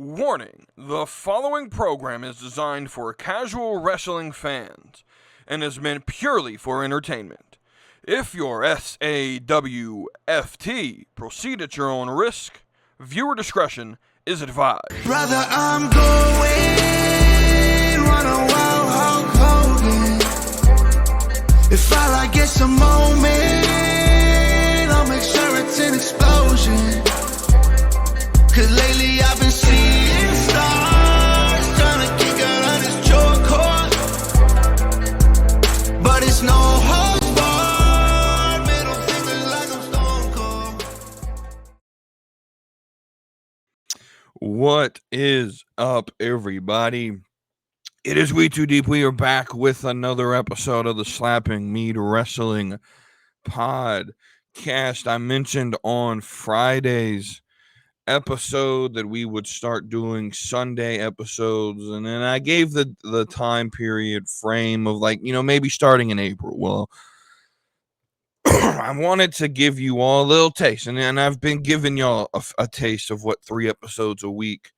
Warning, the following program is designed for casual wrestling fans and is meant purely for entertainment. If you're SAWFT, proceed at your own risk. Viewer discretion is advised. Brother, I'm going run a wild Hulk Hogan. If all I get's a moment, I'll make sure it's an explosion. Cause lately I've been seeing stars, trying to kick out on this joke, but it's no holds barred, middle fingers like I'm Stone Cold. What is up, everybody? It is WETOODEEP. We are back with another episode of the Slapping Meat Wrestling podcast. I mentioned on Friday's episode that we would start doing Sunday episodes, and then I gave the time period frame of maybe starting in April. Well, I wanted to give you all a little taste, and I've been giving y'all a taste of what 3 episodes a week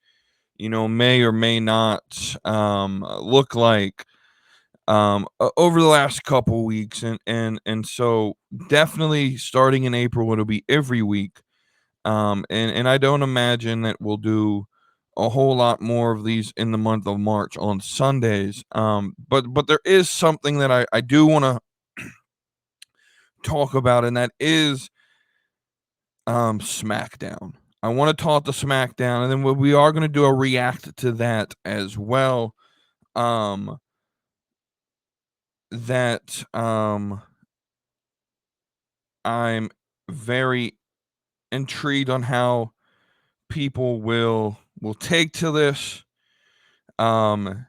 may or may not look like over the last couple weeks, and so definitely starting in April it'll be every week. And I don't imagine that we'll do a whole lot more of these in the month of March on Sundays. But there is something that I do want to talk about, and that is Smackdown. I want to talk to Smackdown, and then we are going to do a react to that as well. I'm very intrigued on how people will take to this, and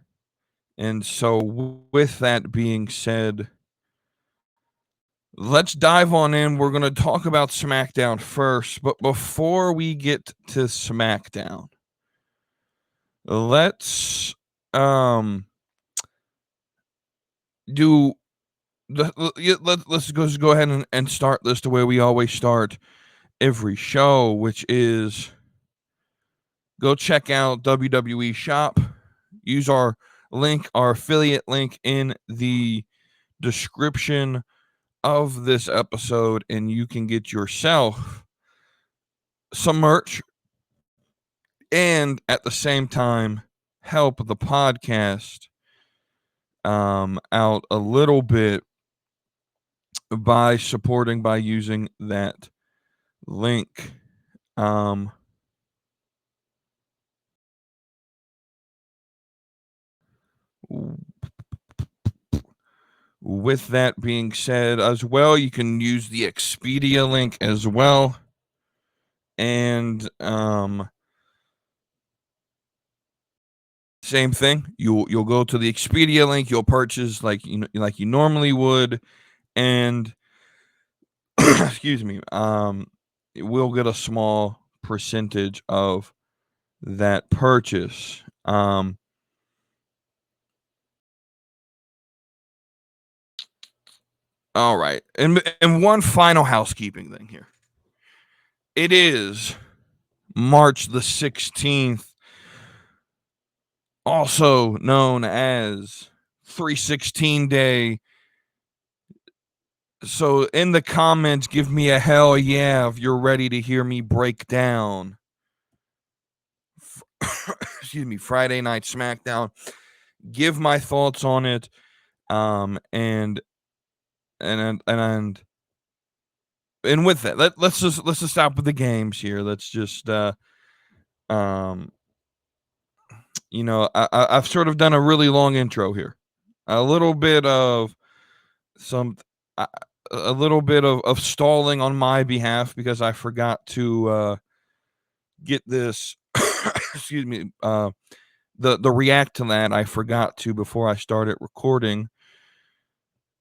so with that being said, let's dive on in. We're going to talk about SmackDown first, but before we get to SmackDown, let's let's go ahead and start this the way we always start every show, which is go check out WWE Shop. Use our link, our affiliate link in the description of this episode, and you can get yourself some merch and at the same time help the podcast out a little bit by using that link. With that being said, as well, you can use the Expedia link as well, and same thing. You'll go to the Expedia link. You'll purchase like you normally would, and excuse me. We'll get a small percentage of that purchase. All right. And one final housekeeping thing here. It is March the 16th, also known as 316 Day. So in the comments, give me a hell yeah if you're ready to hear me break down excuse me, Friday Night Smackdown. Give my thoughts on it. And with that, let's just stop with the games here. Let's just I've sort of done a really long intro here. A little bit of stalling on my behalf because I forgot to get this excuse me, the react to that. I forgot to, before I started recording,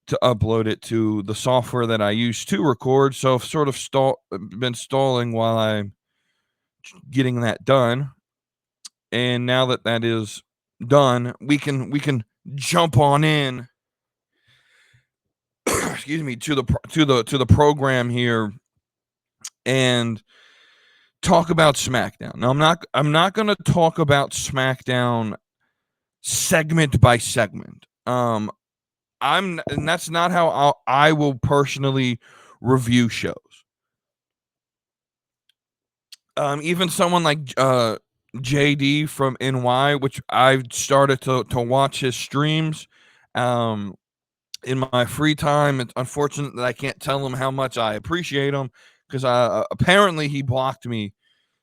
to upload it to the software that I use to record. So I've sort of been stalling while I'm getting that done. And now that is done, we can jump on in excuse me, to the program here. And talk about SmackDown. Now, I'm not going to talk about SmackDown segment by segment. And that's not how I will personally review shows. Even someone like JD from NY, which I've started to watch his streams in my free time. It's unfortunate that I can't tell him how much I appreciate him, because apparently he blocked me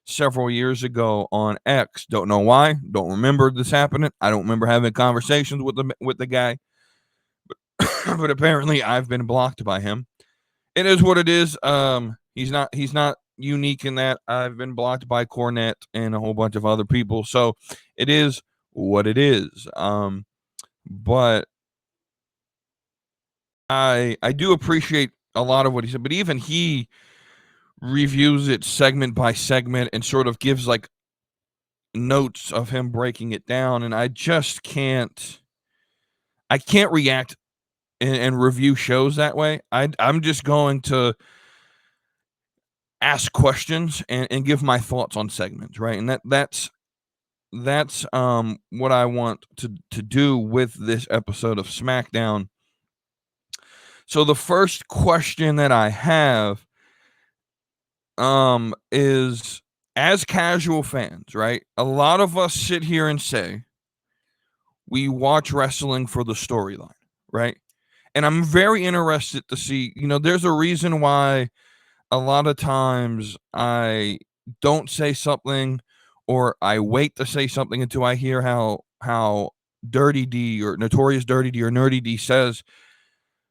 several years ago on X. Don't know why. Don't remember this happening. I don't remember having conversations with the guy, but apparently I've been blocked by him. It is what it is. He's not unique in that. I've been blocked by Cornette and a whole bunch of other people, so it is what it is. But I do appreciate a lot of what he said, but even he reviews it segment by segment and sort of gives like notes of him breaking it down, and I just can't react and review shows that way. I'm just going to ask questions and give my thoughts on segments, right? And that's what I want to do with this episode of SmackDown. So the first question that I have is, as casual fans, right? A lot of us sit here and say we watch wrestling for the storyline, right? And I'm very interested to see, there's a reason why a lot of times I don't say something, or I wait to say something until I hear how Dirty D or Notorious Dirty D or Nerdy D says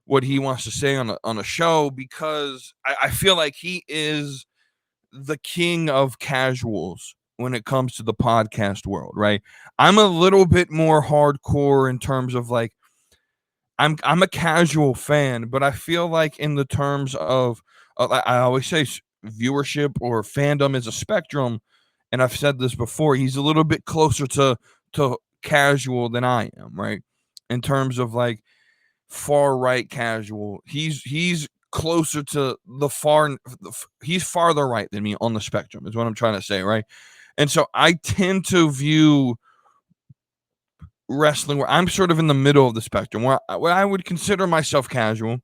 what he wants to say on a show, because I feel like he is the king of casuals when it comes to the podcast world, right? I'm a little bit more hardcore in terms of like, I'm a casual fan, but I feel like in the terms of I always say viewership or fandom is a spectrum, and I've said this before. He's a little bit closer to casual than I am, right? In terms of like far right casual, he's closer to the he's farther right than me on the spectrum, is what I'm trying to say, right? And so I tend to view wrestling where I'm sort of in the middle of the spectrum, where I would consider myself casual,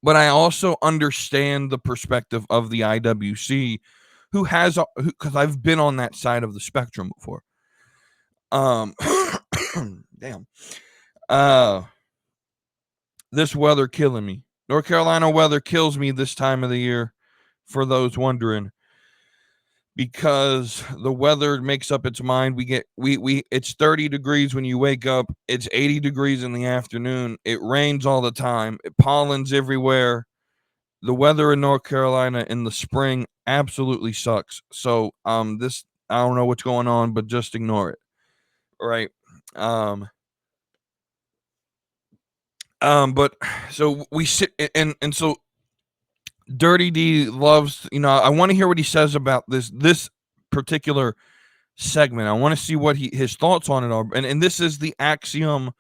but I also understand the perspective of the IWC, because I've been on that side of the spectrum before. Damn. This weather killing me. North Carolina weather kills me this time of the year, for those wondering, because the weather makes up its mind. It's 30 degrees when you wake up. It's 80 degrees in the afternoon. It rains all the time. Pollen's everywhere. The weather in North Carolina in the spring absolutely sucks. So this, I don't know what's going on, but just ignore it. Right. But so we sit and so Dirty D loves, I want to hear what he says about this particular segment. I want to see what his thoughts on it are. And this is the Axiom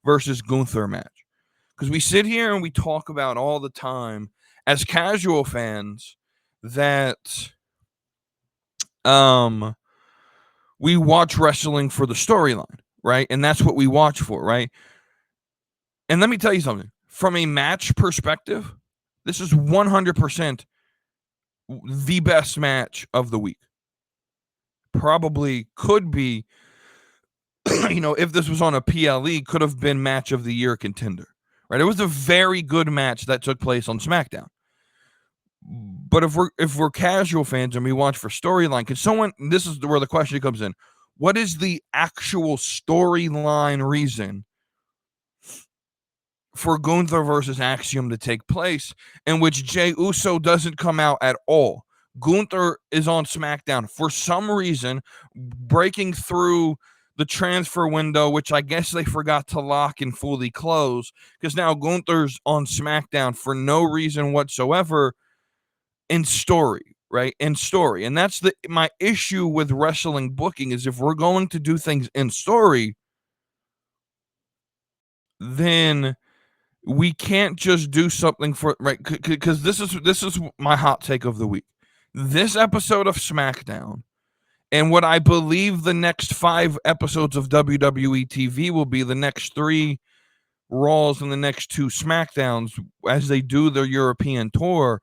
versus Gunther match. Because we sit here and we talk about all the time as casual fans that we watch wrestling for the storyline, right? And that's what we watch for, right? And let me tell you something. From a match perspective, this is 100% the best match of the week. Probably could be, if this was on a PLE, could have been match of the year contender, right? It was a very good match that took place on SmackDown. But if we're casual fans and we watch for storyline, this is where the question comes in. What is the actual storyline reason for Gunther versus Axiom to take place, in which Jey Uso doesn't come out at all? Gunther is on SmackDown for some reason, breaking through the transfer window, which I guess they forgot to lock and fully close, because now Gunther's on SmackDown for no reason whatsoever in story, right? In story. And that's my issue with wrestling booking, is if we're going to do things in story, then we can't just do something for, right? Because this is my hot take of the week. this episode of SmackDown and what I believe the next 5 episodes of WWE TV will be, the next 3 Raws and the next 2 SmackDowns as they do their European tour,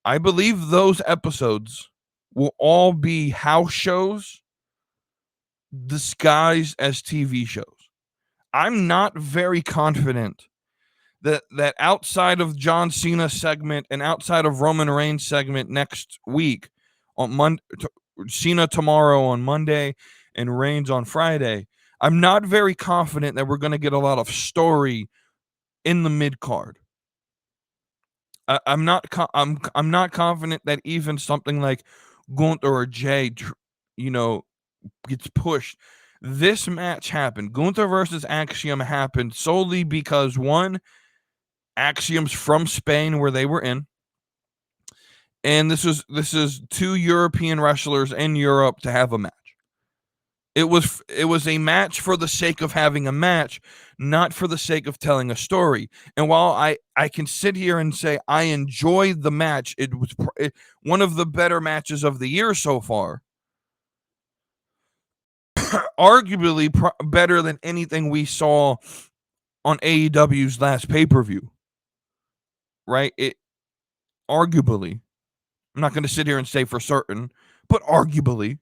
I believe those episodes will all be house shows disguised as TV shows. I'm not very confident that outside of John Cena segment and outside of Roman Reigns segment next week on Monday, Cena tomorrow on Monday and Reigns on Friday, I'm not very confident that we're going to get a lot of story in the mid card. I'm not confident that even something like Gunther or Jay, gets pushed. This match happened. Gunther versus Axiom happened solely because, one, Axiom's from Spain where they were in, and this is 2 European wrestlers in Europe to have a match. It was a match for the sake of having a match, not for the sake of telling a story. And while I can sit here and say I enjoyed the match, it was one of the better matches of the year so far. Arguably better than anything we saw on AEW's last pay-per-view. Right? It arguably. I'm not going to sit here and say for certain, but arguably.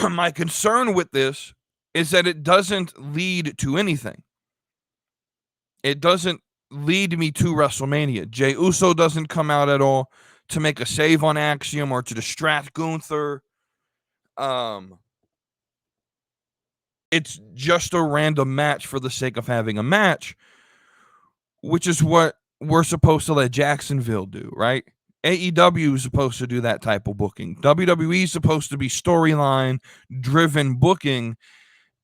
My concern with this is that it doesn't lead to anything. It doesn't lead me to WrestleMania. Jey Uso doesn't come out at all to make a save on Axiom or to distract Gunther. It's just a random match for the sake of having a match, which is what we're supposed to let Jacksonville do, right? AEW is supposed to do that type of booking. WWE is supposed to be storyline-driven booking,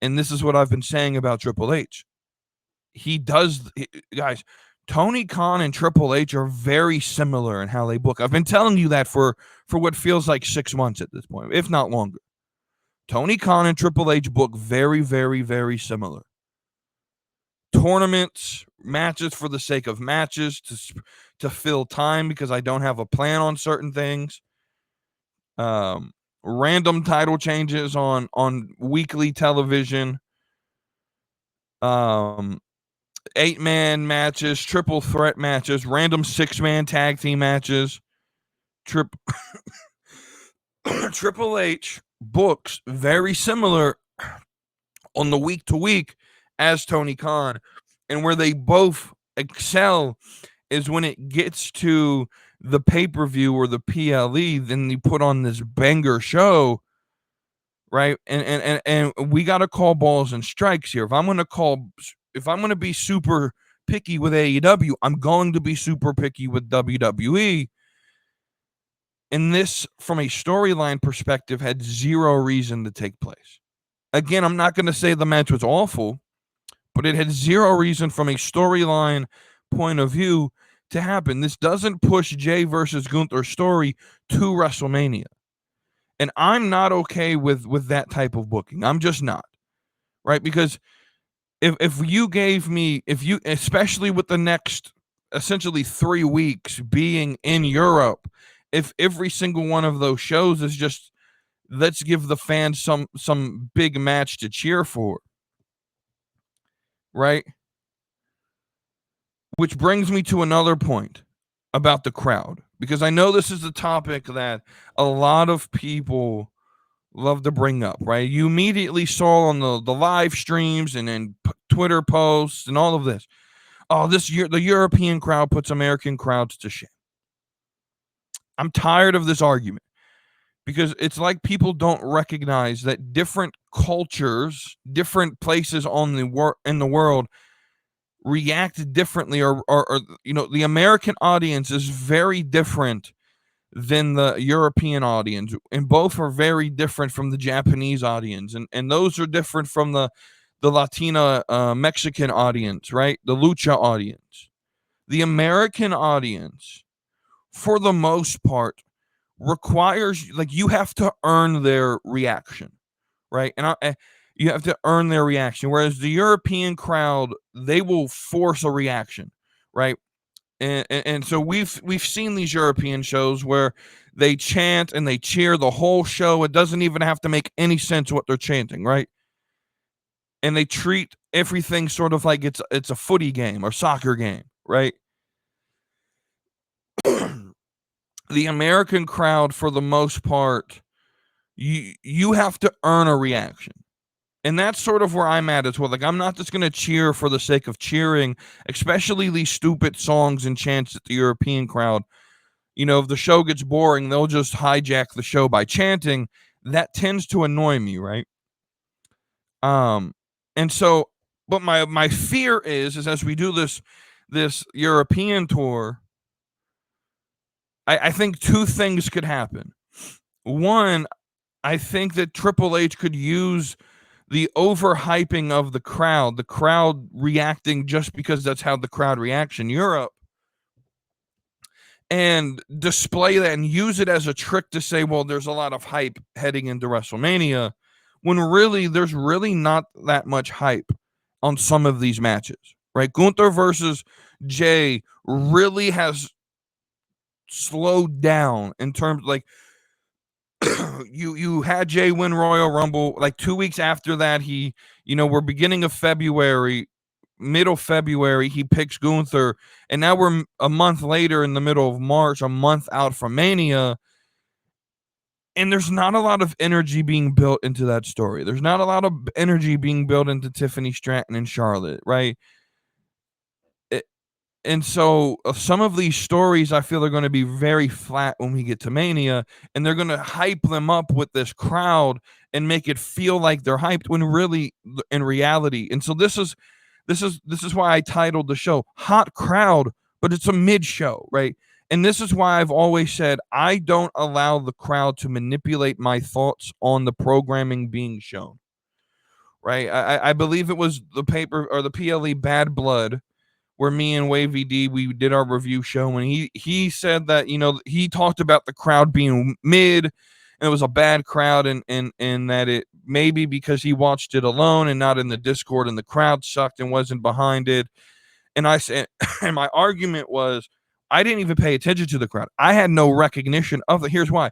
and this is what I've been saying about Triple H. Guys, Tony Khan and Triple H are very similar in how they book. I've been telling you that for what feels like 6 months at this point, if not longer. Tony Khan and Triple H book very, very, very similar. Tournaments, matches for the sake of matches, to fill time because I don't have a plan on certain things. Random title changes on weekly television. 8-man matches, triple threat matches, random 6-man tag team matches. Triple H books very similar on the week to week as Tony Khan, and where they both excel is when it gets to the pay-per-view or the PLE, then you put on this banger show, right? And we got to call balls and strikes here. If I'm going to be super picky with AEW, I'm going to be super picky with WWE. And this, from a storyline perspective, had zero reason to take place. Again, I'm not going to say the match was awful, but it had zero reason from a storyline point of view to happen. This doesn't push Jay versus Gunther story to WrestleMania. And I'm not okay with that type of booking. I'm just not. Right? Because if you gave me, especially with the next essentially 3 weeks being in Europe, if every single one of those shows is just, let's give the fans some big match to cheer for, right? Which brings me to another point about the crowd, because I know this is a topic that a lot of people love to bring up, right? You immediately saw on the live streams and then Twitter posts and all of this. Oh, the European crowd puts American crowds to shame. I'm tired of this argument because it's like people don't recognize that different cultures, different places in the world react differently, or the American audience is very different than the European audience, and both are very different from the Japanese audience, and those are different from the Latina Mexican audience, right? The lucha audience. The American audience, for the most part, requires, like, you have to earn their reaction, right? And you have to earn their reaction, whereas the European crowd, they will force a reaction, right? And so we've seen these European shows where they chant and they cheer the whole show. It doesn't even have to make any sense what they're chanting, right? And they treat everything sort of like it's a footy game or soccer game, right? The American crowd, for the most part, you have to earn a reaction. And that's sort of where I'm at as well. Like, I'm not just going to cheer for the sake of cheering, especially these stupid songs and chants that the European crowd, if the show gets boring, they'll just hijack the show by chanting. That tends to annoy me, right? And so, but my fear is as we do this European tour, I think two things could happen. One, I think that Triple H could use the overhyping of the crowd reacting just because that's how the crowd reacts in Europe, and display that and use it as a trick to say, well, there's a lot of hype heading into WrestleMania, when really there's really not that much hype on some of these matches, right? Gunther versus Jay really has slowed down in terms, like, you had Jay win Royal Rumble. Like 2 weeks after that, we're beginning of February, middle February, he picks Gunther, and now we're a month later in the middle of March, a month out from Mania, and there's not a lot of energy being built into that story. There's not a lot of energy being built into Tiffany Stratton and Charlotte, right? And so some of these stories, I feel, are going to be very flat when we get to Mania, and they're going to hype them up with this crowd and make it feel like they're hyped when really, in reality. And so this is why I titled the show Hot Crowd, but it's a mid show, right? And this is why I've always said I don't allow the crowd to manipulate my thoughts on the programming being shown, right? I believe it was the paper or the PLE Bad Blood, where me and Wavy D, we did our review show, and he said that, he talked about the crowd being mid, and it was a bad crowd, and that it maybe because he watched it alone and not in the Discord, and the crowd sucked and wasn't behind it. And I said, and my argument was, I didn't even pay attention to the crowd. I had no recognition of it. Here's why.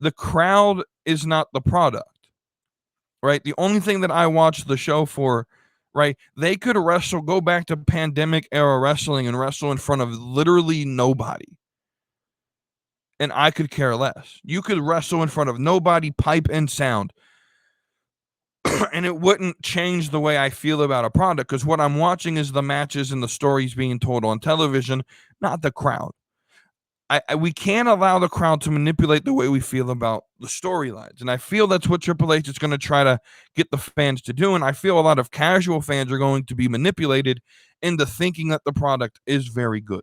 The crowd is not the product, right? The only thing that I watched the show for, right? They could go back to pandemic era wrestling and wrestle in front of literally nobody, and I could care less. You could wrestle in front of nobody, pipe and sound, and it wouldn't change the way I feel about a product, because what I'm watching is the matches and the stories being told on television, not the crowd. We can't allow the crowd to manipulate the way we feel about the storylines. And I feel that's what Triple H is going to try to get the fans to do. And I feel a lot of casual fans are going to be manipulated into thinking that the product is very good.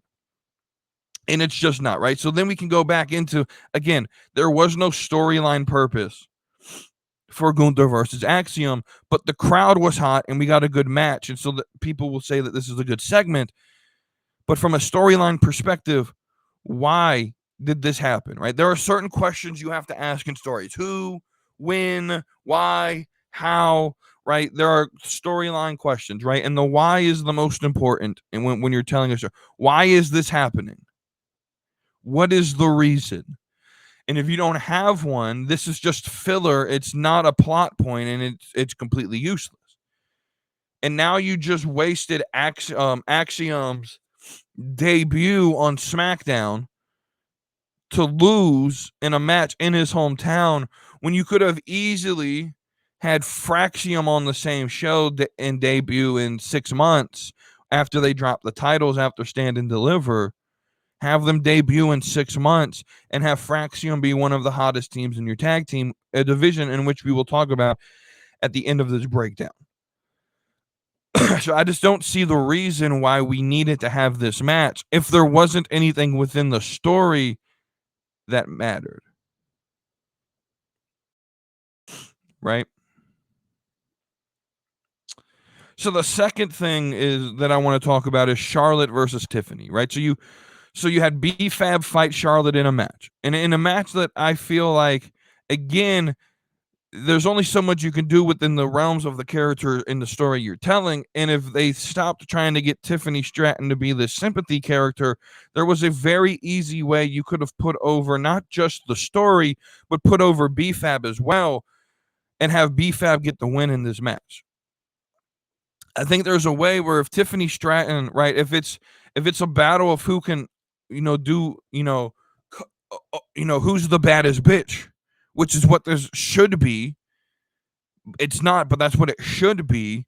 And it's just not, right? So then we can go back into, again, there was no storyline purpose for Gunther versus Axiom, but the crowd was hot and we got a good match. And so that people will say that this is a good segment. But from a storyline perspective, why did this happen, right? There are certain questions you have to ask in stories. Who, when, why, how, right? There are storyline questions, right? And the why is the most important. And when you're telling a story, why is this happening? What is the reason? And if you don't have one, this is just filler. It's not a plot point, and it's completely useless. And now you just wasted Axiom's debut on SmackDown to lose in a match in his hometown, when you could have easily had Fraxium on the same show and debut in 6 months after they dropped the titles after Stand and Deliver. Have them debut in 6 months and have Fraxium be one of the hottest teams in your tag team, a division in which we will talk about at the end of this breakdown. So I just don't see the reason why we needed to have this match if there wasn't anything within the story that mattered. Right? So the second thing is that I want to talk about is Charlotte versus Tiffany, right? So you had B-Fab fight Charlotte in a match. And in a match that I feel like, again, there's only so much you can do within the realms of the character in the story you're telling. And if they stopped trying to get Tiffany Stratton to be this sympathy character, there was a very easy way you could have put over not just the story, but put over BFAB as well and have BFAB get the win in this match. I think there's a way where if Tiffany Stratton, right, if it's a battle of who can, do, who's the baddest bitch, which is what this should be. It's not, but that's what it should be.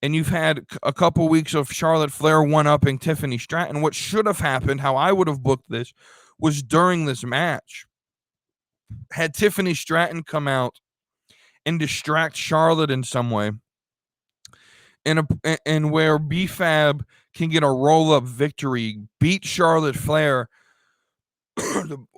And you've had a couple weeks of Charlotte Flair one-upping Tiffany Stratton. What should have happened, how I would have booked this, was during this match, had Tiffany Stratton come out and distract Charlotte in some way, and where BFAB can get a roll-up victory, beat Charlotte Flair,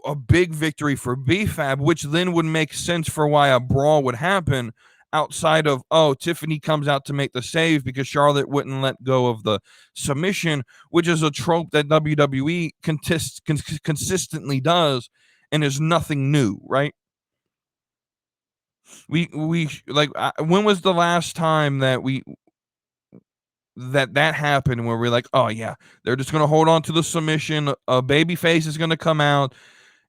a big victory for BFAB, which then would make sense for why a brawl would happen outside of, Tiffany comes out to make the save because Charlotte wouldn't let go of the submission, which is a trope that WWE consistently does and is nothing new, right? We like, when was the last time that that happened where we're like, oh yeah, they're just gonna hold on to the submission, a baby face is gonna come out,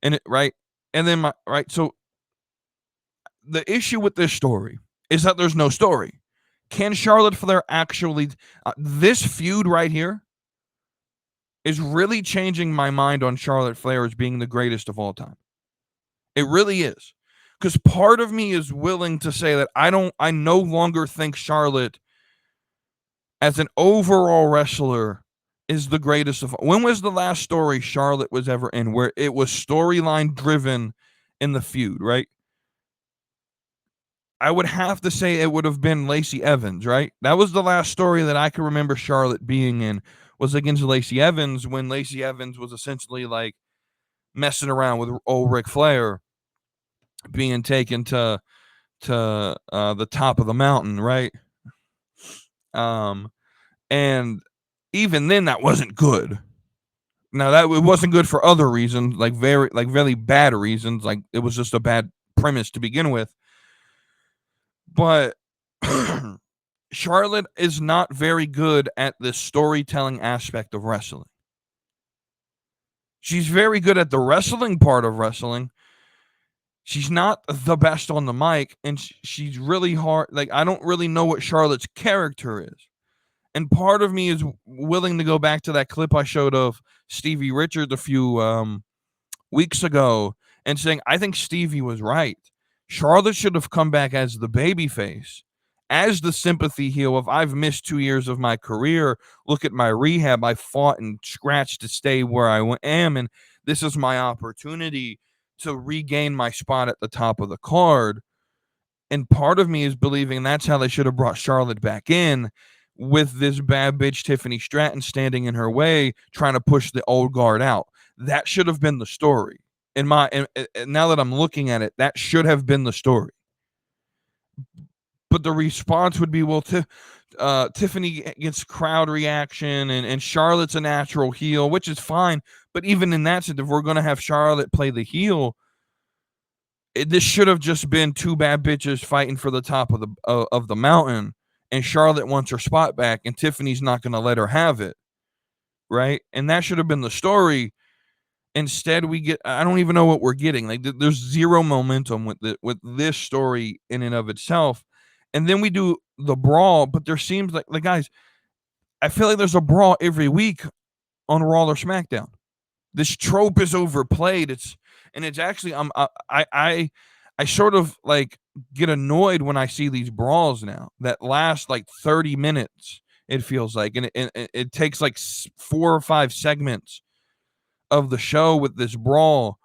and right, and then so the issue with this story is that there's no story. Can Charlotte Flair actually, this feud right here is really changing my mind on Charlotte Flair as being the greatest of all time. It really is, because part of me is willing to say that I no longer think Charlotte as an overall wrestler is the greatest of. When was the last story Charlotte was ever in where it was storyline driven in the feud, right? I would have to say it would have been Lacey Evans, right? That was the last story that I can remember Charlotte being in, was against Lacey Evans, when Lacey Evans was essentially like messing around with old Ric Flair, being taken to the top of the mountain, right? And even then that wasn't good. Now that it wasn't good for other reasons, like very bad reasons, like it was just a bad premise to begin with. But Charlotte is not very good at the storytelling aspect of wrestling. She's very good at the wrestling part of wrestling. She's not the best on the mic, and she's really hard. Like, I don't really know what Charlotte's character is. And part of me is willing to go back to that clip I showed of Stevie Richards a few weeks ago and saying, I think Stevie was right. Charlotte should have come back as the babyface, as the sympathy heel of, I've missed 2 years of my career. Look at my rehab. I fought and scratched to stay where I am, and this is my opportunity to regain my spot at the top of the card. And part of me is believing that's how they should have brought Charlotte back in, with this bad bitch Tiffany Stratton standing in her way, trying to push the old guard out. That should have been the story. And now that I'm looking at it, that should have been the story. But the response would be, well, Tiffany gets crowd reaction, and Charlotte's a natural heel, which is fine. But even in that sense, if we're going to have Charlotte play the heel, this should have just been two bad bitches fighting for the top of the mountain, and Charlotte wants her spot back, and Tiffany's not going to let her have it, right? And that should have been the story. Instead, we get, I don't even know what we're getting. Like, there's zero momentum with this story in and of itself. And then we do the brawl, but there seems like guys, I feel like there's a brawl every week on Raw or SmackDown. This trope is overplayed. It's actually, I sort of like get annoyed when I see these brawls now that last like 30 minutes. It feels like, and it takes like 4 or 5 segments of the show with this brawl,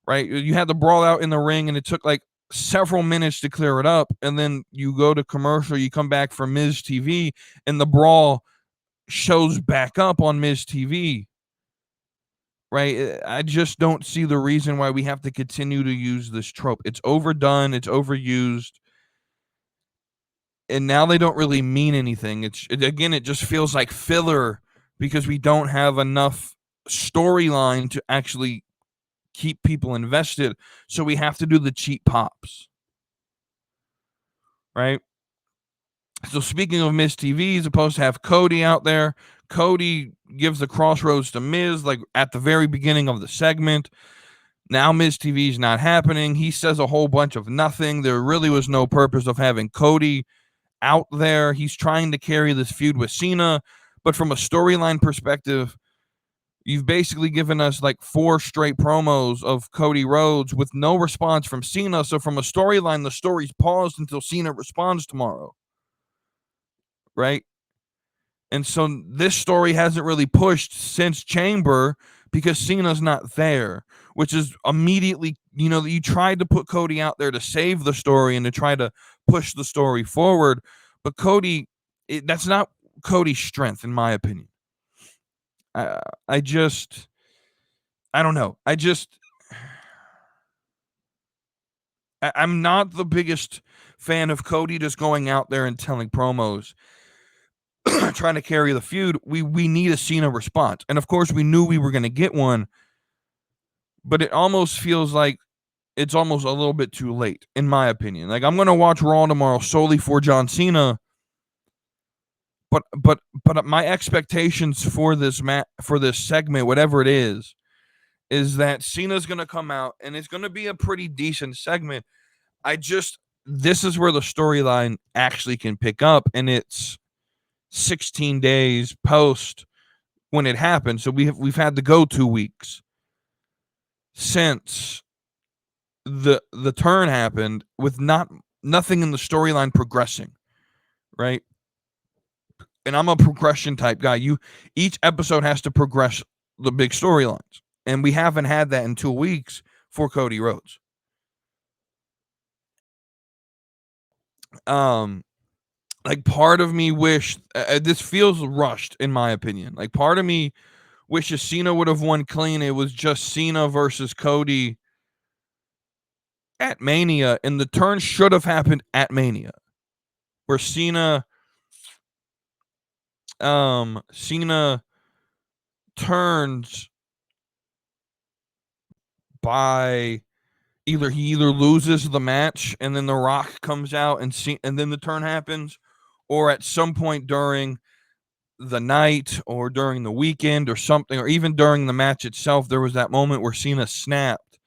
right? You had the brawl out in the ring, and it took like several minutes to clear it up, and then you go to commercial, you come back from Miz TV, and the brawl shows back up on Miz TV, right? I just don't see the reason why we have to continue to use this trope. It's overdone, it's overused, and now they don't really mean anything. It just feels like filler because we don't have enough storyline to actually keep people invested, so we have to do the cheap pops. right? So speaking of Miz TV, he's supposed to have Cody out there. Cody gives the crossroads to Miz, like at the very beginning of the segment. Now Miz TV is not happening. He says a whole bunch of nothing. There really was no purpose of having Cody out there. He's trying to carry this feud with Cena, but from a storyline perspective, you've basically given us like 4 straight promos of Cody Rhodes with no response from Cena. So from a storyline, the story's paused until Cena responds tomorrow, right? And so this story hasn't really pushed since Chamber because Cena's not there, which is immediately, you tried to put Cody out there to save the story and to try to push the story forward. But Cody, that's not Cody's strength, in my opinion. I don't know. I'm not the biggest fan of Cody just going out there and telling promos, trying to carry the feud. We need a Cena response. And of course, we knew we were going to get one, but it almost feels like it's almost a little bit too late, in my opinion. Like, I'm going to watch Raw tomorrow solely for John Cena, but my expectations for this segment, whatever it is that Cena's going to come out and it's going to be a pretty decent segment. This is where the storyline actually can pick up, and it's 16 days post when it happened. So we've had to go 2 weeks since the turn happened with nothing in the storyline progressing, right? And I'm a progression type guy. Each episode has to progress the big storylines, and we haven't had that in 2 weeks for Cody Rhodes. Like, part of me wished this feels rushed, in my opinion. Like, part of me wishes Cena would have won clean. It was just Cena versus Cody at Mania, and the turn should have happened at Mania, where Cena turns by either loses the match and then The Rock comes out and then the turn happens, or at some point during the night or during the weekend or something, or even during the match itself, there was that moment where Cena snapped,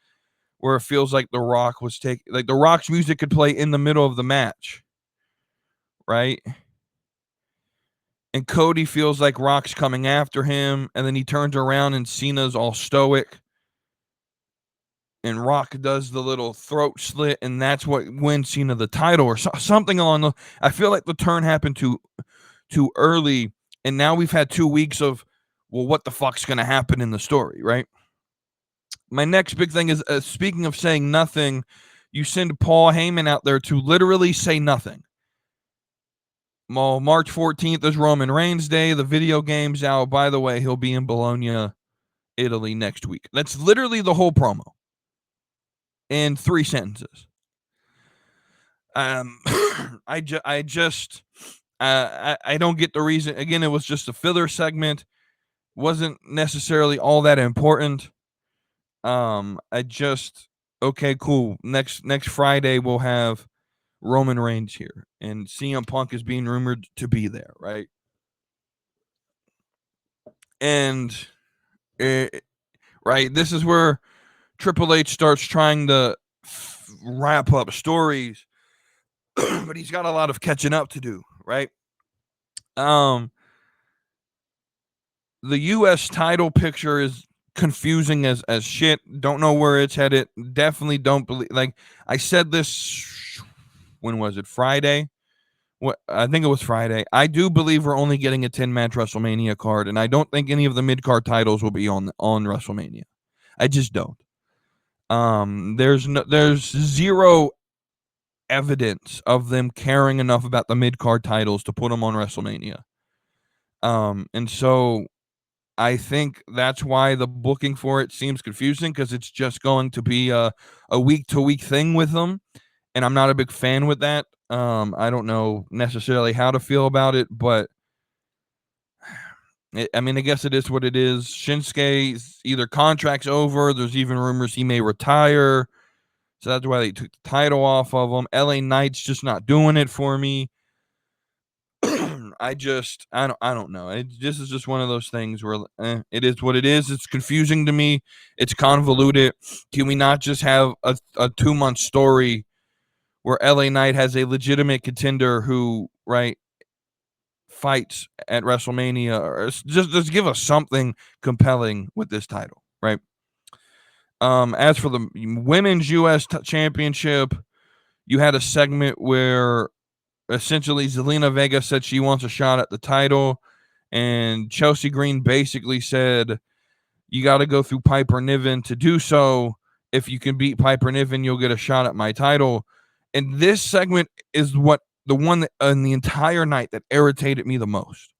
where it feels like The Rock was like The Rock's music could play in the middle of the match, right? And Cody feels like Rock's coming after him, and then he turns around and Cena's all stoic, and Rock does the little throat slit, and that's what wins Cena the title, or something along the. I feel like the turn happened too early, and now we've had 2 weeks of, well, what the fuck's going to happen in the story, right? My next big thing is, speaking of saying nothing, you send Paul Heyman out there to literally say nothing. Well, March 14th is Roman Reigns Day. The video game's out. By the way, he'll be in Bologna, Italy next week. That's literally the whole promo in 3 sentences. I don't get the reason. Again, it was just a filler segment. Wasn't necessarily all that important. Okay, cool. Next Friday we'll have Roman Reigns here, and CM Punk is being rumored to be there, right? And right, this is where Triple H starts trying to wrap up stories, but he's got a lot of catching up to do, right? The U.S. title picture is confusing as shit. Don't know where it's headed. Definitely don't believe. Like, I said this. When was it? Friday? I think it was Friday. I do believe we're only getting a 10-match WrestleMania card, and I don't think any of the mid-card titles will be on WrestleMania. I just don't. There's zero evidence of them caring enough about the mid-card titles to put them on WrestleMania. And so I think that's why the booking for it seems confusing, because it's just going to be a week-to-week thing with them. And I'm not a big fan with that. I don't know necessarily how to feel about it, but I guess it is what it is. Shinsuke's either contract's over. There's even rumors he may retire. So that's why they took the title off of them. LA Knight's just not doing it for me. I don't know. This is just one of those things where it is what it is. It's confusing to me. It's convoluted. Can we not just have a 2-month story where LA Knight has a legitimate contender who, right, fights at WrestleMania, or just give us something compelling with this title, right? As for the women's U.S. championship, you had a segment where essentially Zelina Vega said she wants a shot at the title, and Chelsea Green basically said, you got to go through Piper Niven to do so. If you can beat Piper Niven, you'll get a shot at my title. And this segment is the one that in the entire night that irritated me the most.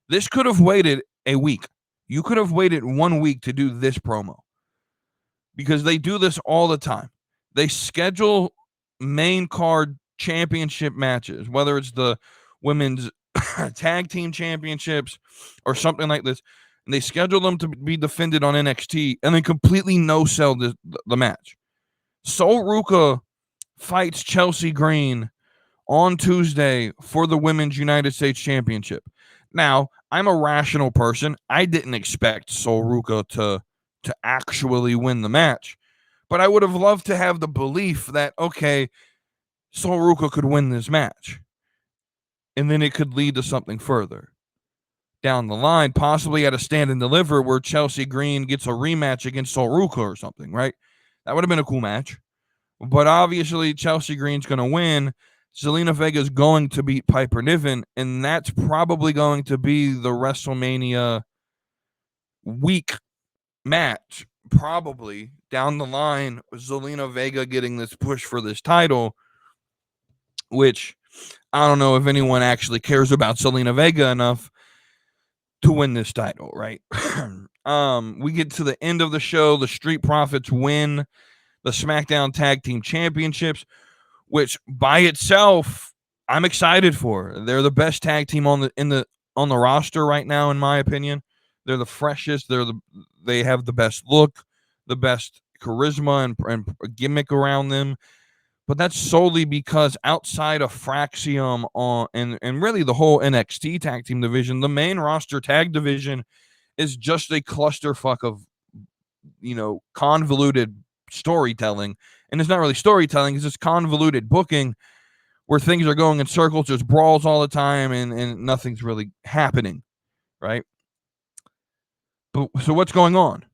This could have waited a week. You could have waited 1 week to do this promo, because they do this all the time. They schedule main card championship matches, whether it's the women's tag team championships or something like this, and they schedule them to be defended on NXT and then completely no-sell the match. Sol Ruca fights Chelsea Green on Tuesday for the Women's United States Championship. Now, I'm a rational person. I didn't expect Sol Ruca to actually win the match, but I would have loved to have the belief that, okay, Sol Ruca could win this match, and then it could lead to something further down the line, possibly at a stand and deliver where Chelsea Green gets a rematch against Sol Ruca or something, right? That would have been a cool match. But obviously, Chelsea Green's going to win. Zelina Vega's going to beat Piper Niven, and that's probably going to be the WrestleMania week match, probably down the line. Zelina Vega getting this push for this title, which I don't know if anyone actually cares about Zelina Vega enough to win this title, right? We get to the end of the show. The Street Profits win the SmackDown Tag Team Championships, which by itself I'm excited for. They're the best tag team on the roster right now, in my opinion. They're the freshest. They have the best look, the best charisma and gimmick around them. But that's solely because outside of Axiom and really the whole NXT tag team division, the main roster tag division is just a clusterfuck of, convoluted storytelling. And it's not really storytelling, it's just convoluted booking where things are going in circles. There's brawls all the time and nothing's really happening, right? But so what's going on?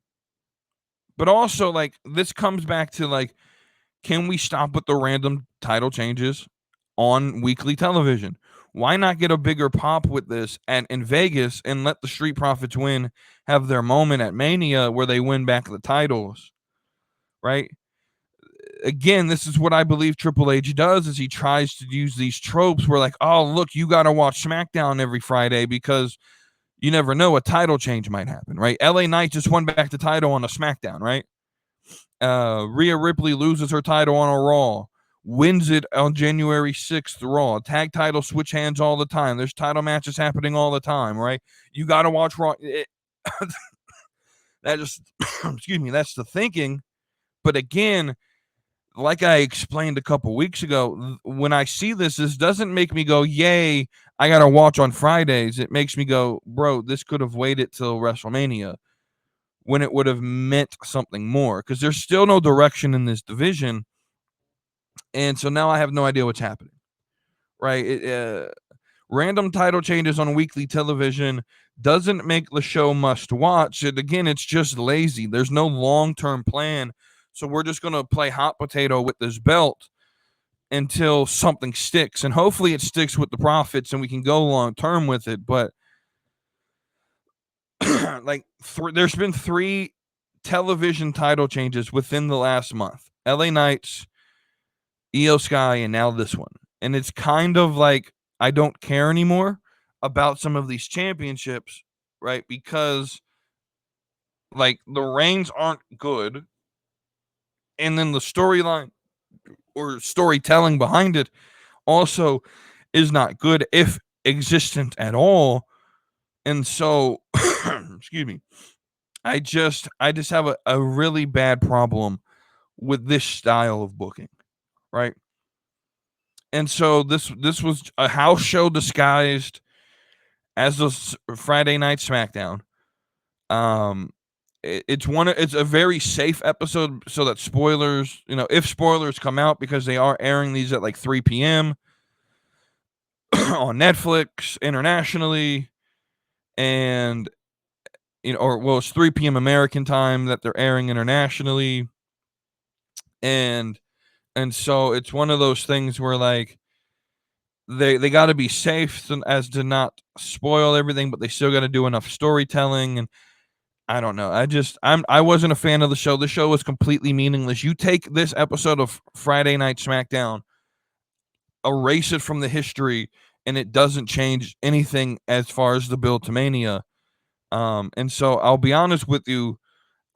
But also, this comes back to, can we stop with the random title changes on weekly television? Why not get a bigger pop with this in Vegas and let the Street Profits have their moment at Mania where they win back the titles, right? Again, this is what I believe Triple H does, is he tries to use these tropes where oh, look, you got to watch SmackDown every Friday because you never know, a title change might happen, right? LA Knight just won back the title on a SmackDown, right? Rhea Ripley loses her title on a Raw, wins it on January 6th Raw. Tag title switch hands all the time. There's title matches happening all the time, right? You got to watch Raw. That just, excuse me, that's the thinking. But again, like I explained a couple weeks ago, when I see this doesn't make me go, yay, I got to watch on Fridays. It makes me go, bro, this could have waited till WrestleMania when it would have meant something more, because there's still no direction in this division. And so now I have no idea what's happening, right? Random title changes on weekly television doesn't make the show must watch. Again, it's just lazy. There's no long-term plan. So we're just going to play hot potato with this belt until something sticks. And hopefully it sticks with the Profits and we can go long-term with it. But there's been 3 television title changes within the last month. LA Knights, Io Sky, and now this one. And it's kind of I don't care anymore about some of these championships, right? Because the reigns aren't good. And then the storyline or storytelling behind it also is not good, if existent at all. And so, excuse me, I just have a really bad problem with this style of booking, right? And so this was a house show disguised as a Friday Night Smackdown. It's a very safe episode, so that spoilers, if spoilers come out, because they are airing these at like 3 p.m. on Netflix internationally, and it's 3 p.m. American time that they're airing internationally, and so it's one of those things where like they got to be safe as to not spoil everything, but they still got to do enough storytelling. And I don't know. I wasn't a fan of the show. The show was completely meaningless. You take this episode of Friday Night Smackdown, erase it from the history, and it doesn't change anything as far as the build to Mania. And so I'll be honest with you,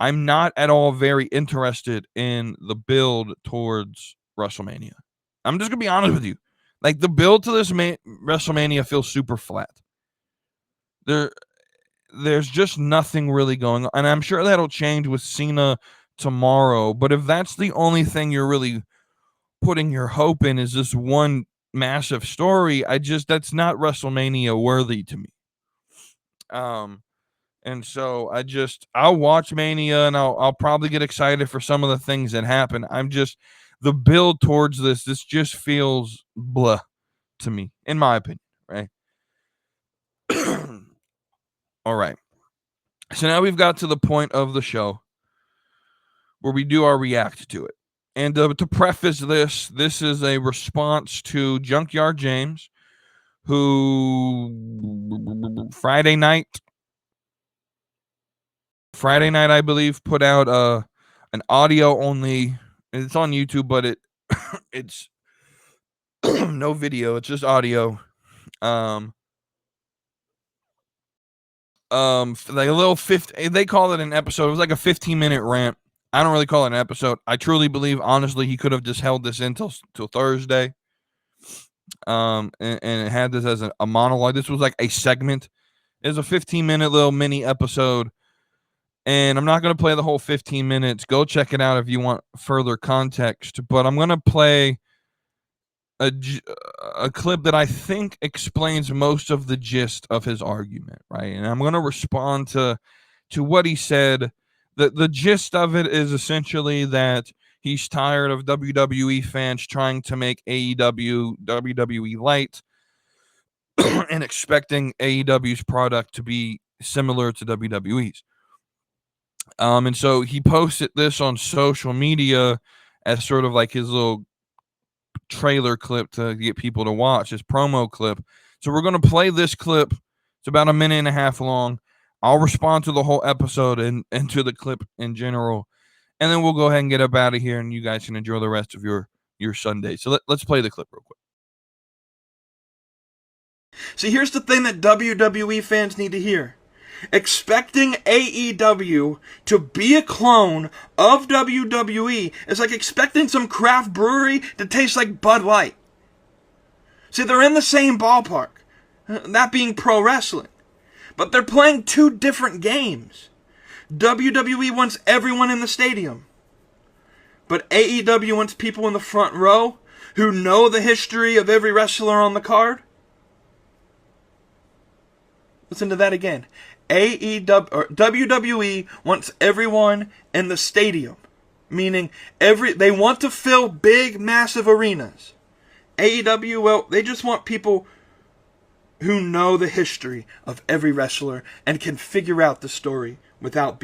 I'm not at all very interested in the build towards WrestleMania. I'm just gonna be honest with you. Like, the build to this WrestleMania feels super flat. There's just nothing really going on. And I'm sure that'll change with Cena tomorrow. But if that's the only thing you're really putting your hope in, is this one massive story, that's not WrestleMania worthy to me. And so I'll watch Mania, and I'll probably get excited for some of the things that happen. The build towards this just feels blah to me, in my opinion, right? All right. So now we've got to the point of the show where we do our react to it. And to preface this is a response to Junkyard James, who Friday night, I believe, put out an audio only. It's on YouTube, but it's no video. It's just audio. Like a little they call it an episode. It was like a 15-minute rant. I don't really call it an episode. I truly believe, honestly, he could have just held this in till Thursday. And it had this as a monologue. This was like a segment. It was a 15-minute little mini episode. And I'm not going to play the whole 15 minutes. Go check it out if you want further context. But I'm going to play a clip that I think explains most of the gist of his argument, right? And I'm going to respond to what he said. The gist of it is essentially that he's tired of WWE fans trying to make AEW WWE light and expecting AEW's product to be similar to WWE's. And so he posted this on social media as sort of like his little trailer clip to get people to watch, his promo clip. So we're going to play this clip. It's about a minute and a half long. I'll respond to the whole episode and to the clip in general. And then we'll go ahead and get up out of here, and you guys can enjoy the rest of your Sunday. So let's play the clip real quick. See, here's the thing that WWE fans need to hear. Expecting AEW to be a clone of WWE is like expecting some craft brewery to taste like Bud Light. See, they're in the same ballpark, that being pro wrestling, but they're playing two different games. WWE wants everyone in the stadium, but AEW wants people in the front row who know the history of every wrestler on the card. Listen to that again. WWE wants everyone in the stadium, meaning they want to fill big, massive arenas. AEW, well, they just want people who know the history of every wrestler and can figure out the story without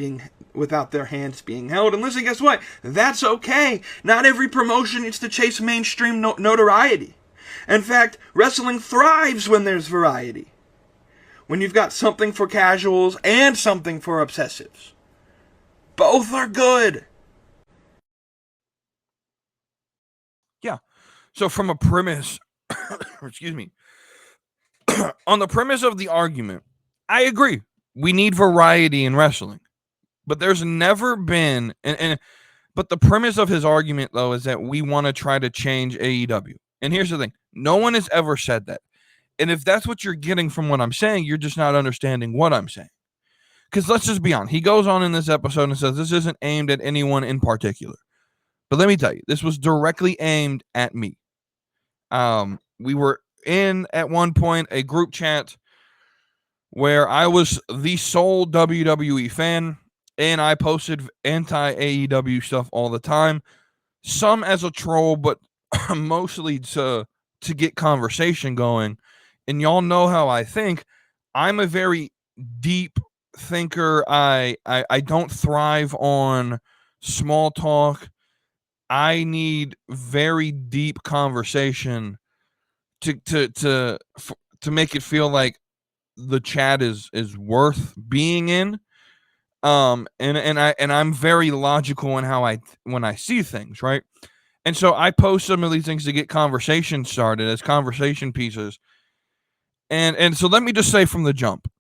their hands being held. And listen, guess what? That's okay. Not every promotion needs to chase mainstream notoriety. In fact, wrestling thrives when there's variety. When you've got something for casuals and something for obsessives. Both are good. Yeah. So from a premise, excuse me, on the premise of the argument, I agree. We need variety in wrestling. But there's never been, but the premise of his argument, though, is that we want to try to change AEW. And here's the thing. No one has ever said that. And if that's what you're getting from what I'm saying, you're just not understanding what I'm saying. Because let's just be honest. He goes on in this episode and says this isn't aimed at anyone in particular. But let me tell you, this was directly aimed at me. We were in, at one point, a group chat where I was the sole WWE fan, and I posted anti-AEW stuff all the time. Some as a troll, but mostly to get conversation going. And y'all know how I think. I'm a very deep thinker. I don't thrive on small talk. I need very deep conversation to make it feel like the chat is worth being in. And I'm very logical in how when I see things, right? And so I post some of these things to get conversation started as conversation pieces. And so let me just say from the jump,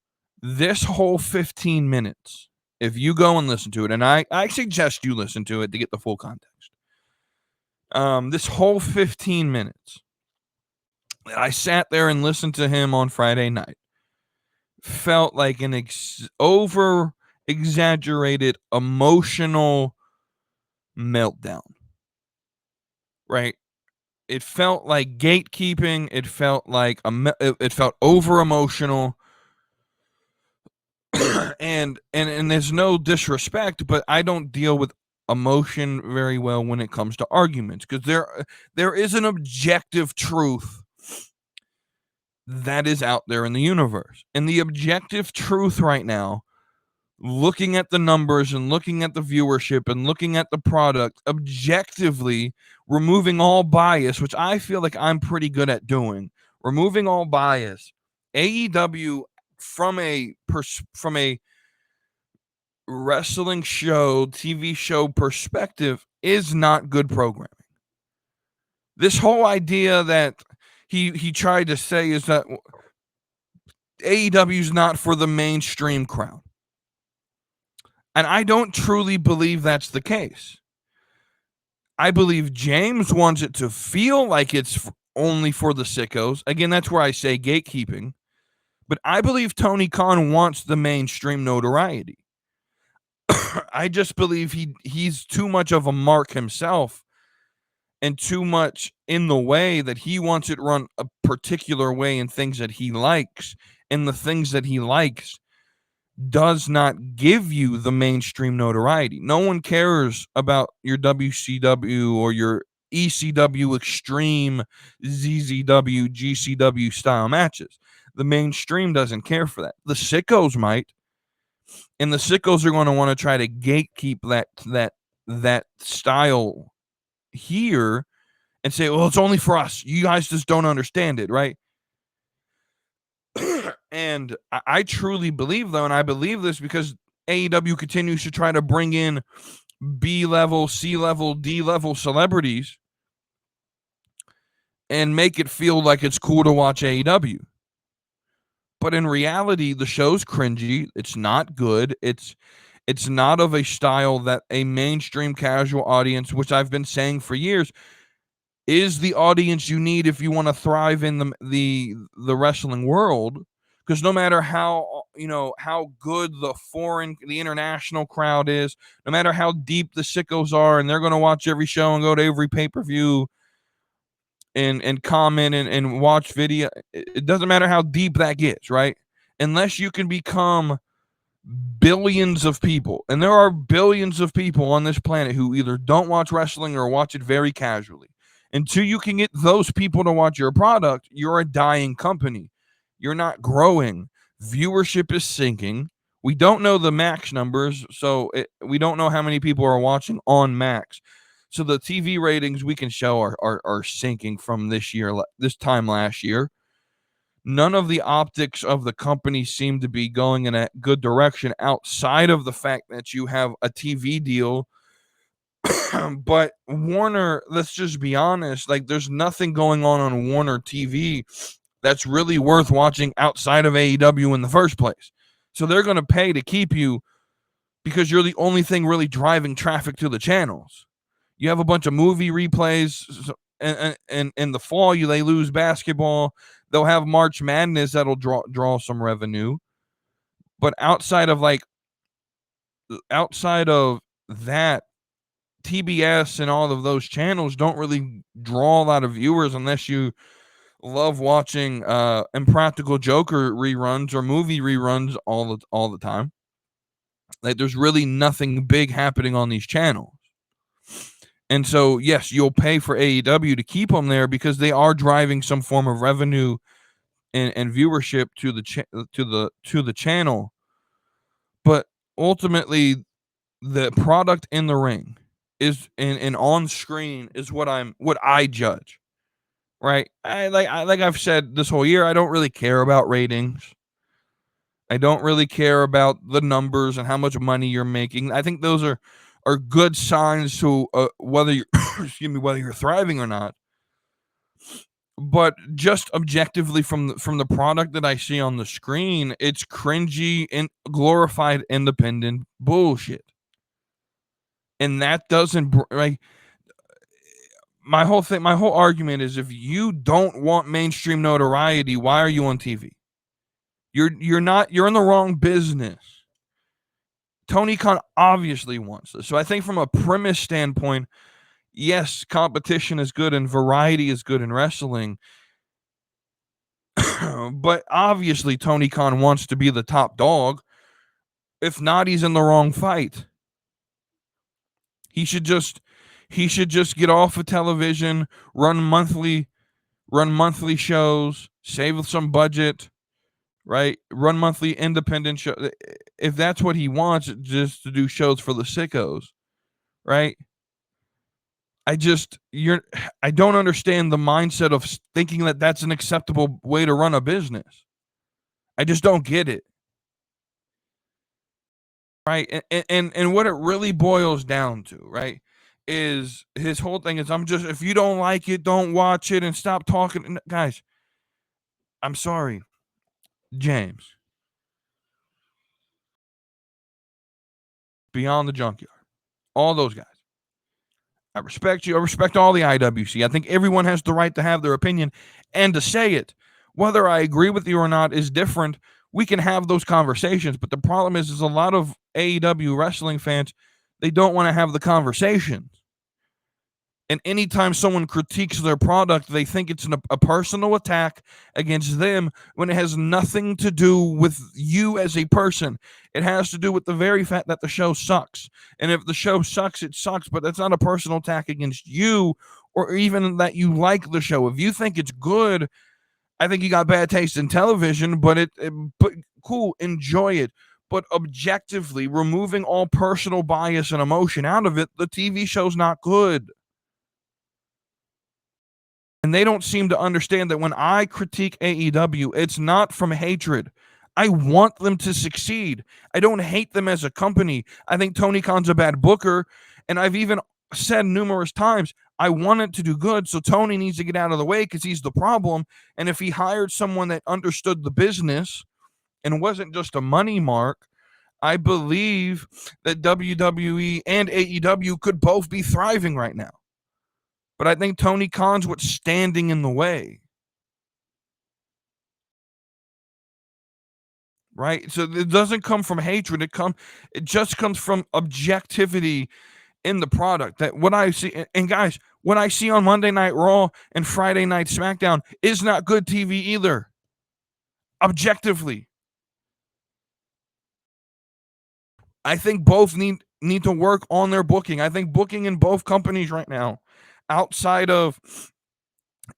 this whole 15 minutes, if you go and listen to it, and I suggest you listen to it to get the full context. This whole 15 minutes that I sat there and listened to him on Friday night felt like an over exaggerated emotional meltdown, right? It felt like gatekeeping. It felt like it felt over emotional. and there's no disrespect, but I don't deal with emotion very well when it comes to arguments, because there is an objective truth that is out there in the universe. And the objective truth right now, looking at the numbers and looking at the viewership and looking at the product, objectively removing all bias, which I feel like I'm pretty good at doing, removing all bias, AEW from a wrestling show, TV show perspective is not good programming. This whole idea that he tried to say is that AEW is not for the mainstream crowd. And I don't truly believe that's the case. I believe James wants it to feel like it's only for the sickos. Again, that's where I say gatekeeping. But I believe Tony Khan wants the mainstream notoriety. I just believe he's too much of a mark himself and too much in the way that he wants it run a particular way in things that he likes. And the things that he likes does not give you the mainstream notoriety. No one cares about your WCW or your ECW Extreme, ZZW, GCW style matches. The mainstream doesn't care for that. The sickos might, and the sickos are going to want to try to gatekeep that style here and say, well, it's only for us. You guys just don't understand it, right? And I truly believe, though, and I believe this because AEW continues to try to bring in B-level, C-level, D-level celebrities and make it feel like it's cool to watch AEW. But in reality, the show's cringy. It's not good. It's not of a style that a mainstream casual audience, which I've been saying for years, is the audience you need if you want to thrive in the wrestling world. Because no matter how good the international crowd is, no matter how deep the sickos are, and they're going to watch every show and go to every pay-per-view and comment and watch video, it doesn't matter how deep that gets, right? Unless you can become billions of people, and there are billions of people on this planet who either don't watch wrestling or watch it very casually. Until you can get those people to watch your product, you're a dying company. You're not growing. Viewership is sinking. We don't know the max numbers, so we don't know how many people are watching on max. So the TV ratings we can show are sinking from this time last year. None of the optics of the company seem to be going in a good direction outside of the fact that you have a TV deal. But Warner, let's just be honest, like there's nothing going on Warner TV that's really worth watching outside of AEW in the first place. So they're going to pay to keep you because you're the only thing really driving traffic to the channels. You have a bunch of movie replays, and in the fall they lose basketball. They'll have March Madness that'll draw some revenue. But outside of that, TBS and all of those channels don't really draw a lot of viewers unless you love watching Impractical Joker reruns or movie reruns all the time. Like, there's really nothing big happening on these channels. And so, yes, you'll pay for AEW to keep them there because they are driving some form of revenue and viewership to the channel. But ultimately, the product in the ring is and on screen is what I judge. Right? Like I've said this whole year, I don't really care about ratings. I don't really care about the numbers and how much money you're making. I think those are good signs to whether you're whether you're thriving or not. But just objectively from the product that I see on the screen, it's cringy and glorified independent bullshit. And that doesn't like my whole argument is, if you don't want mainstream notoriety, why are you on TV? You're in the wrong business. Tony Khan obviously wants this. So I think from a premise standpoint, yes, competition is good and variety is good in wrestling. But obviously Tony Khan wants to be the top dog. If not, he's in the wrong fight. He should just get off of television, run monthly shows, save some budget, right? Run monthly independent shows. If that's what he wants, just to do shows for the sickos, right? I don't understand the mindset of thinking that that's an acceptable way to run a business. I just don't get it. Right? And what it really boils down to, right, is his whole thing is, if you don't like it, don't watch it and stop talking. Guys, I'm sorry. James. Beyond the Junkyard. All those guys. I respect you. I respect all the IWC. I think everyone has the right to have their opinion and to say it. Whether I agree with you or not is different. We can have those conversations, but the problem is a lot of AEW wrestling fans, they don't want to have the conversations. And anytime someone critiques their product, they think it's a personal attack against them, when it has nothing to do with you as a person. It has to do with the very fact that the show sucks. And if the show sucks, it sucks, but that's not a personal attack against you, or even that you like the show. If you think it's good, I think you got bad taste in television, but but cool, enjoy it. But objectively, removing all personal bias and emotion out of it, the TV show's not good. And they don't seem to understand that when I critique AEW, it's not from hatred. I want them to succeed. I don't hate them as a company. I think Tony Khan's a bad booker. And I've even said numerous times, I want it to do good. So Tony needs to get out of the way because he's the problem. And if he hired someone that understood the business and wasn't just a money mark, I believe that WWE and AEW could both be thriving right now. But I think Tony Khan's what's standing in the way. Right? So it doesn't come from hatred. It just comes from objectivity in the product. That what I see, and guys, what I see on Monday Night Raw and Friday Night SmackDown is not good TV either. Objectively. I think both need to work on their booking. I think booking in both companies right now, outside of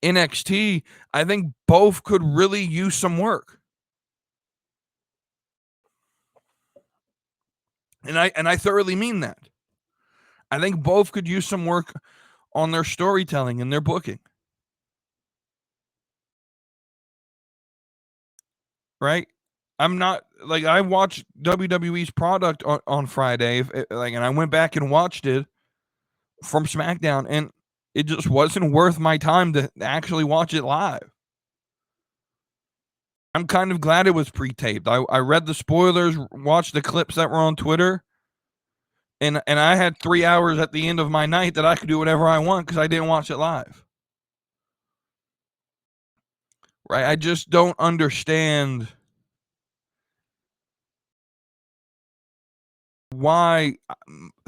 NXT, I think both could really use some work. And I thoroughly mean that. I think both could use some work on their storytelling and their booking. Right? I'm not like, I watched WWE's product on Friday, and I went back and watched it from Smackdown, and it just wasn't worth my time to actually watch it live. I'm kind of glad it was pre-taped. I read the spoilers, watched the clips that were on Twitter, and I had 3 hours at the end of my night that I could do whatever I want because I didn't watch it live. Right? I just don't understand why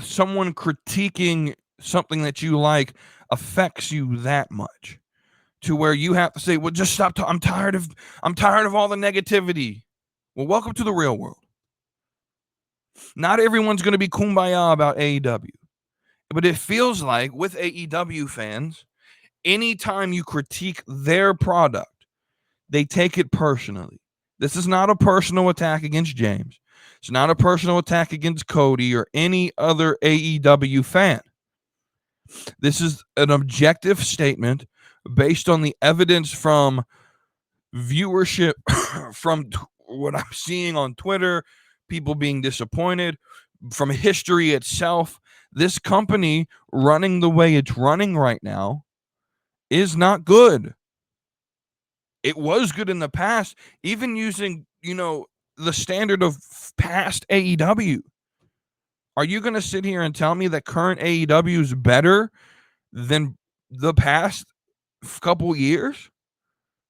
someone critiquing something that you like affects you that much to where you have to say, well, just stop. I'm tired of all the negativity. Well, welcome to the real world. Not everyone's going to be kumbaya about AEW, but it feels like with AEW fans, anytime you critique their product, they take it personally. This is not a personal attack against James. It's not a personal attack against Cody or any other AEW fan. This is an objective statement based on the evidence from viewership, from what I'm seeing on Twitter, people being disappointed, from history itself. This company running the way it's running right now is not good. It was good in the past, even using, the standard of past AEW. Are you going to sit here and tell me that current AEW is better than the past couple years?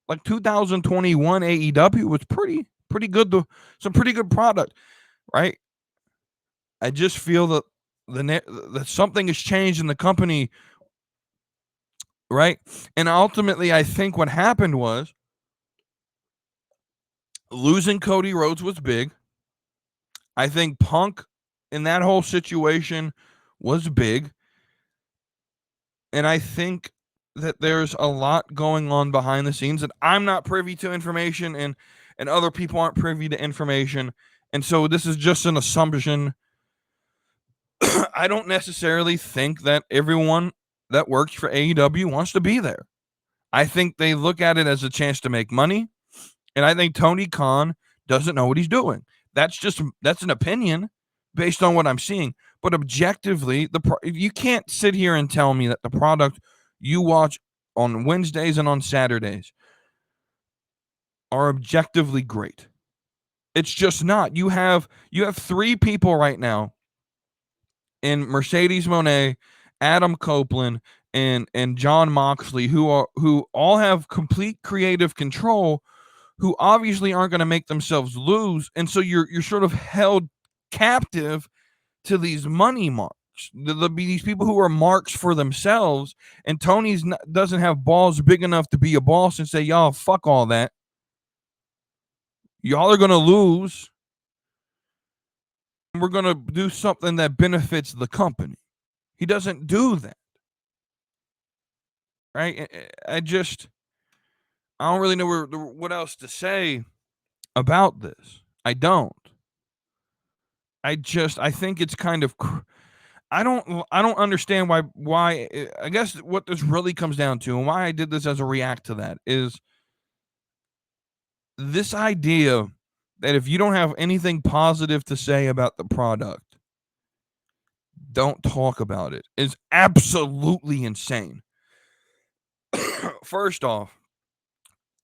Like 2021 AEW was pretty good. Some pretty good product, right? I just feel that that something has changed in the company, right? And ultimately, I think what happened was losing Cody Rhodes was big. I think Punk in that whole situation was big. And I think that there's a lot going on behind the scenes that I'm not privy to information, and other people aren't privy to information. And so this is just an assumption. I don't necessarily think that everyone that works for AEW wants to be there. I think they look at it as a chance to make money. And I think Tony Khan doesn't know what he's doing. That's an opinion based on what I'm seeing. But objectively, you can't sit here and tell me that the product you watch on Wednesdays and on Saturdays are objectively great. It's just not. You have 3 people right now in Mercedes Moné, Adam Copeland, and John Moxley who all have complete creative control, who obviously aren't going to make themselves lose. And so you're sort of held captive to these money marks. There'll be these people who are marks for themselves, and Tony's doesn't have balls big enough to be a boss and say, y'all, fuck all that. Y'all are going to lose. And we're going to do something that benefits the company. He doesn't do that. Right? I don't really know what else to say about this. I don't. I think it's kind of, I don't understand why, I guess what this really comes down to, and why I did this as a react to that, is this idea that if you don't have anything positive to say about the product, don't talk about it, is absolutely insane. First off,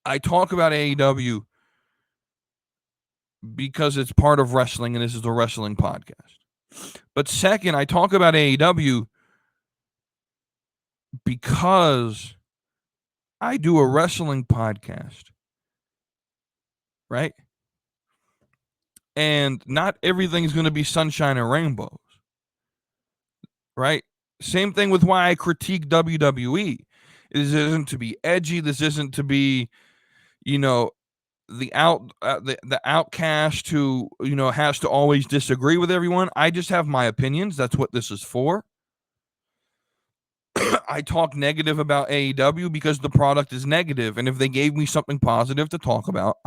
I talk about AEW because it's part of wrestling and this is a wrestling podcast. But second, I talk about AEW because I do a wrestling podcast, right? And not everything is going to be sunshine and rainbows, right? Same thing with why I critique WWE. This isn't to be edgy. This isn't to be, the outcast who has to always disagree with everyone. I just have my opinions. That's what this is for. I talk negative about AEW because the product is negative, and if they gave me something positive to talk about,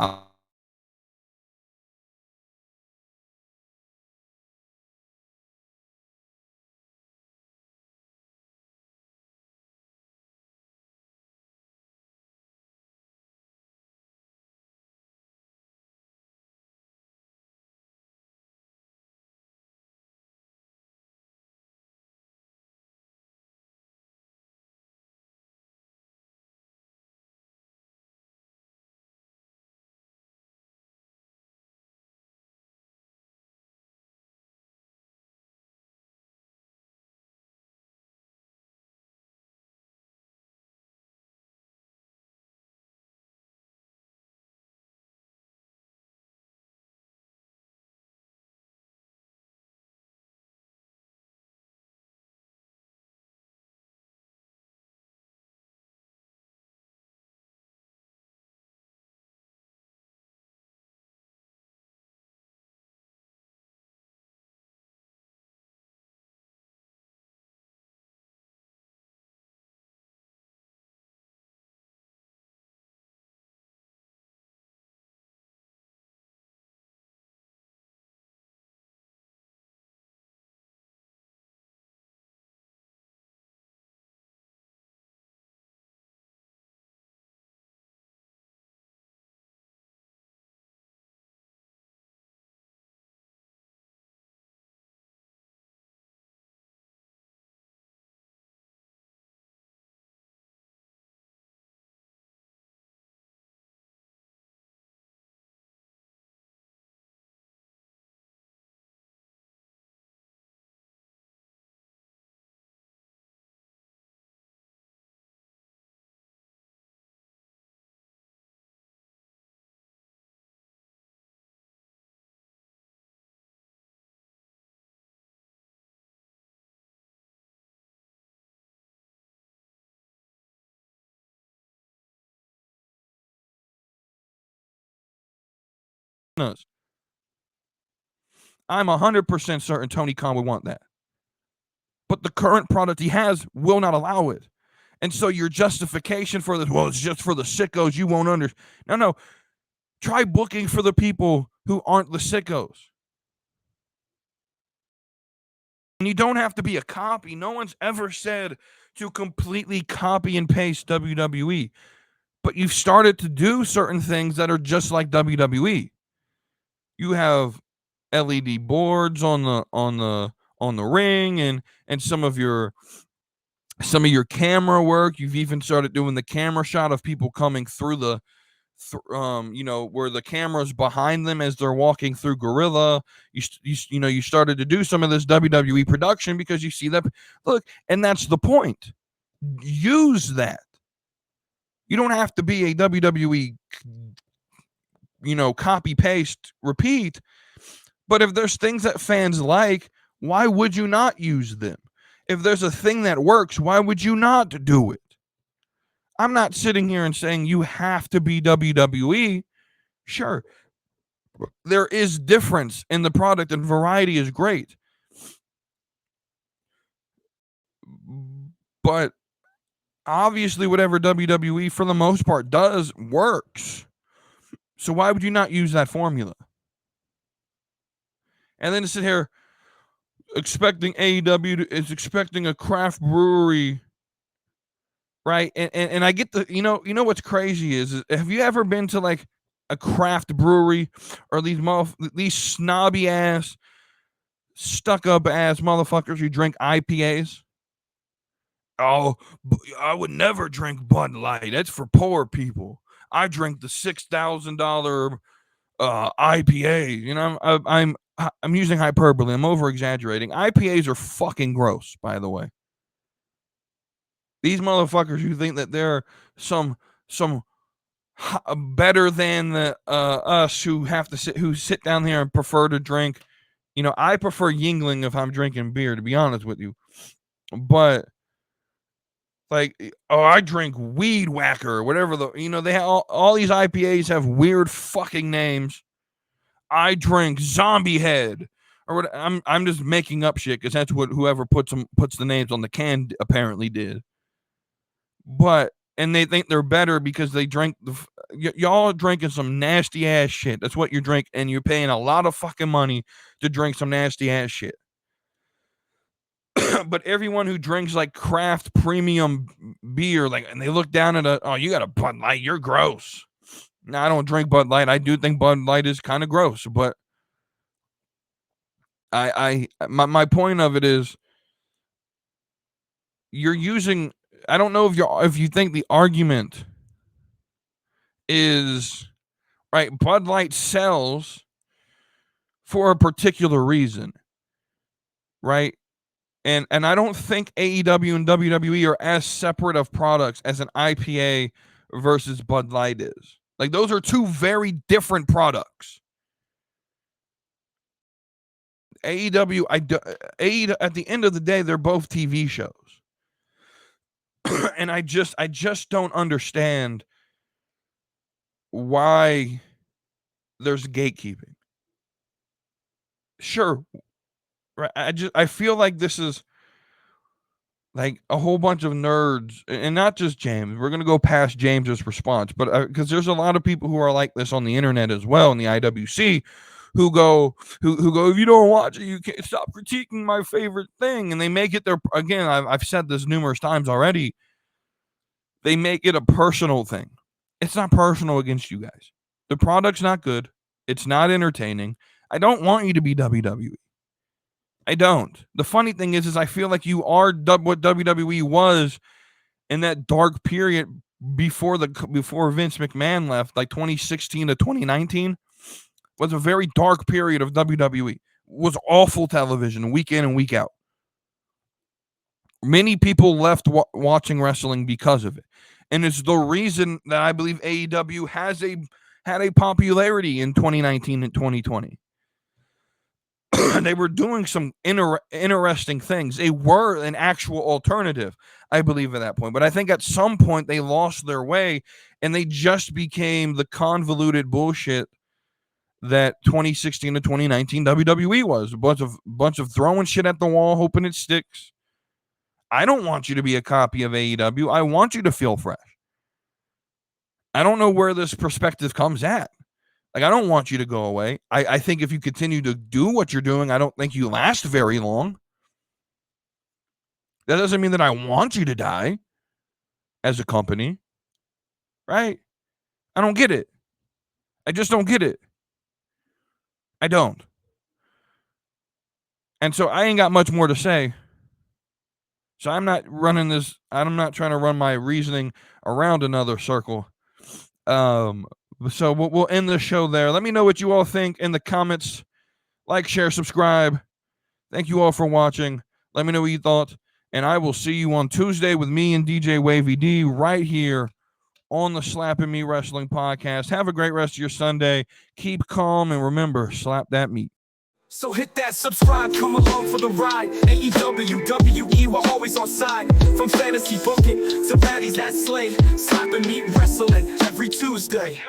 I'm 100% certain Tony Khan would want that. But the current product he has will not allow it. And so your justification for this, well, it's just for the sickos, you won't understand. No. Try booking for the people who aren't the sickos. And you don't have to be a copy. No one's ever said to completely copy and paste WWE. But you've started to do certain things that are just like WWE. You have LED boards on the ring and some of your camera work. You've even started doing the camera shot of people coming through the where the camera's behind them as they're walking through Gorilla. You started to do some of this WWE production because you see that. Look, and that's the point. Use that. You don't have to be a WWE, copy, paste, repeat. But if there's things that fans like, why would you not use them? If there's a thing that works, why would you not do it? I'm not sitting here and saying you have to be WWE. Sure, there is difference in the product and variety is great. But obviously whatever WWE for the most part does works. So why would you not use that formula? And then to sit here expecting AEW is expecting a craft brewery, right? And I get the, you know what's crazy is have you ever been to like a craft brewery or these snobby ass, stuck up ass motherfuckers who drink IPAs? Oh, I would never drink Bud Light. That's for poor people. I drink the $6,000 IPA. I'm using hyperbole. I'm over exaggerating. IPAs are fucking gross, by the way. These motherfuckers who think that they're some better than us who sit down here and prefer to drink. I prefer Yingling if I'm drinking beer, to be honest with you. But like, I drink Weed Whacker or whatever they have. All these IPAs have weird fucking names. I drink Zombie Head or what? I'm just making up shit because that's what whoever puts the names on the can apparently did. But and they think they're better because they drink y'all drinking some nasty ass shit. That's what you drink, and you're paying a lot of fucking money to drink some nasty ass shit. But everyone who drinks like craft premium beer, and they look down at you got a Bud Light, you're gross. Now, I don't drink Bud Light. I do think Bud Light is kind of gross, but my point of it is you're using. I don't know if you think the argument is right. Bud Light sells for a particular reason, right? And I don't think AEW and WWE are as separate of products as an IPA versus Bud Light is. Like, those are two very different products. AEW, at the end of the day, they're both TV shows. And I just don't understand why there's gatekeeping. Sure. Right. I feel like this is like a whole bunch of nerds, and not just James. We're going to go past James's response, but because there's a lot of people who are like this on the internet as well in the IWC who go, if you don't watch it, you can't stop critiquing my favorite thing. And they make it again, I've said this numerous times already. They make it a personal thing. It's not personal against you guys. The product's not good. It's not entertaining. I don't want you to be WWE. I don't. The funny thing is I feel like you are what WWE was in that dark period before Vince McMahon left, like 2016 to 2019, was a very dark period of WWE. It was awful television, week in and week out. Many people left watching wrestling because of it, and it's the reason that I believe AEW had a popularity in 2019 and 2020. They were doing some interesting things. They were an actual alternative, I believe, at that point. But I think at some point they lost their way and they just became the convoluted bullshit that 2016 to 2019 WWE was. A bunch of throwing shit at the wall, hoping it sticks. I don't want you to be a copy of AEW. I want you to feel fresh. I don't know where this perspective comes at. Like, I don't want you to go away. I think if you continue to do what you're doing, I don't think you last very long. That doesn't mean that I want you to die as a company, right? I don't get it. I just don't get it. I don't. And so I ain't got much more to say. So I'm not running this. I'm not trying to run my reasoning around another circle. So we'll end the show there. Let me know what you all think in the comments. Like, share, subscribe. Thank you all for watching. Let me know what you thought. And I will see you on Tuesday with me and DJ Wavy D right here on the Slapping Me Wrestling Podcast. Have a great rest of your Sunday. Keep calm and remember, slap that meat. So hit that subscribe, come along for the ride. AEW, WE, we're always on side. From fantasy booking to baddies that slay. Slapping me wrestling every Tuesday.